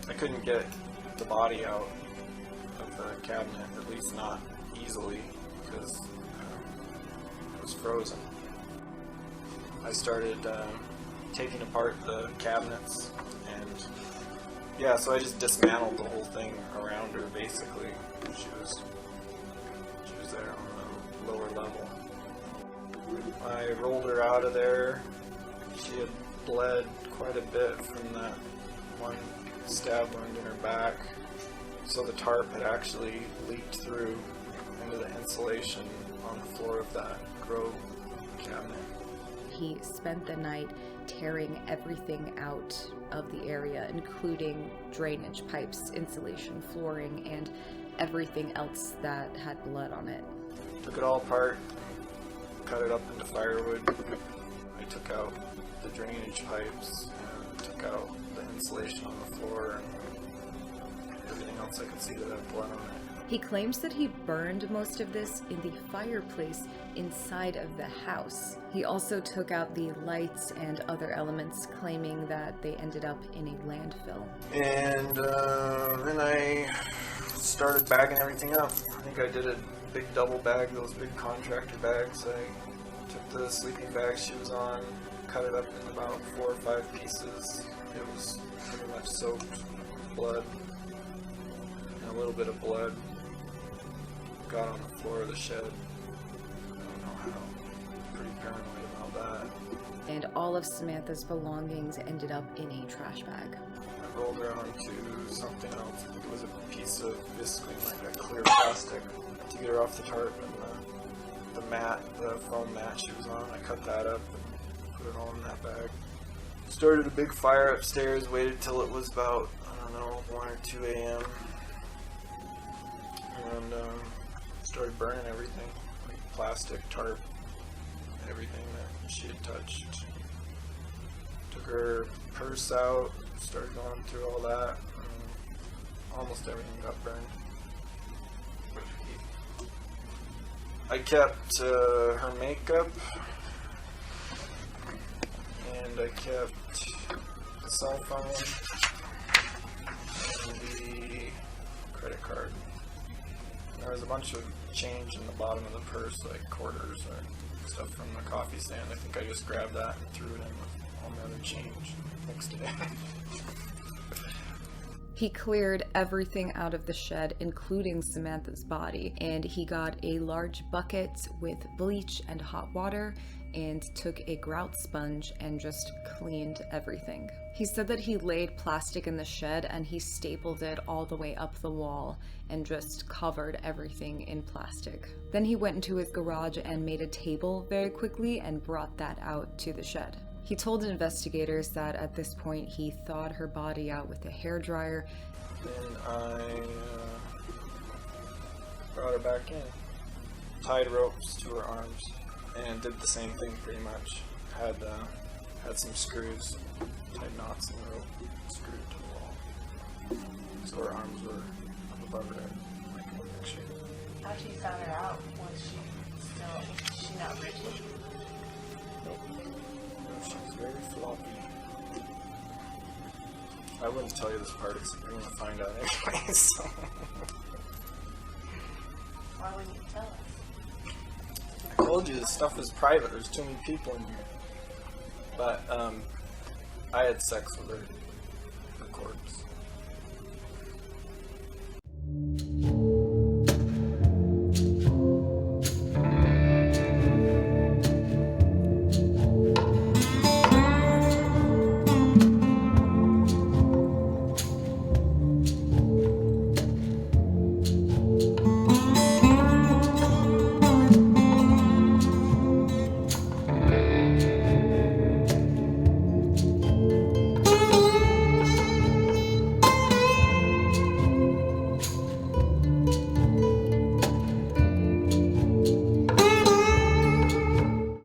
I couldn't get the body out of the cabinet, at least not easily, because it was frozen. I started taking apart the cabinets, and yeah, so I just dismantled the whole thing around her, basically. She was there on the lower level. I rolled her out of there. She had bled quite a bit from that one stab wound in her back, so the tarp had actually leaked through into the insulation on the floor of that grow cabinet. He spent the night tearing everything out of the area, including drainage pipes, insulation, flooring, and everything else that had blood on it. Took it all apart, cut it up into firewood. I took out the drainage pipes, and took out the insulation on the floor, and everything else I could see that had blood on it. He claims that he burned most of this in the fireplace inside of the house. He also took out the lights and other elements, claiming that they ended up in a landfill. And then I started bagging everything up. I think I did a big double bag, those big contractor bags. I took the sleeping bag she was on, cut it up in about 4 or 5 pieces. It was pretty much soaked with blood, and a little bit of blood got on the floor of the shed. I don't know how. Pretty paranoid about that. And all of Samantha's belongings ended up in a trash bag. I rolled her onto something else. I think it was a piece of visqueen, like a clear plastic, to get her off the tarp, and the mat, the foam mat she was on, I cut that up and put it all in that bag. Started a big fire upstairs, waited till it was about, I don't know, 1 or 2 a.m. and started burning everything, like plastic, tarp, everything that she had touched. Took her purse out, started going through all that, and almost everything got burned. I kept her makeup, and I kept the cell phone and the credit card. There was a bunch of change in the bottom of the purse, like quarters or stuff from the coffee stand. I think I just grabbed that and threw it in with all my other change, mixed it in. He cleared everything out of the shed, including Samantha's body, and he got a large bucket with bleach and hot water and took a grout sponge and just cleaned everything. He said that he laid plastic in the shed and he stapled it all the way up the wall and just covered everything in plastic. Then he went into his garage and made a table very quickly and brought that out to the shed. He told investigators that at this point he thawed her body out with a hairdryer. Then I brought her back in, tied ropes to her arms, and did the same thing pretty much. Had some screws, tied knots in the rope, screwed it to the wall. So her arms were up above her head, like in the picture. After you found her out, was she not rigid? Nope. She was very floppy. I wouldn't tell you this part, because you're going to find out anyway, so. Why wouldn't you tell us? I told you this stuff is private, there's too many people in here. But, I had sex with her, the corpse.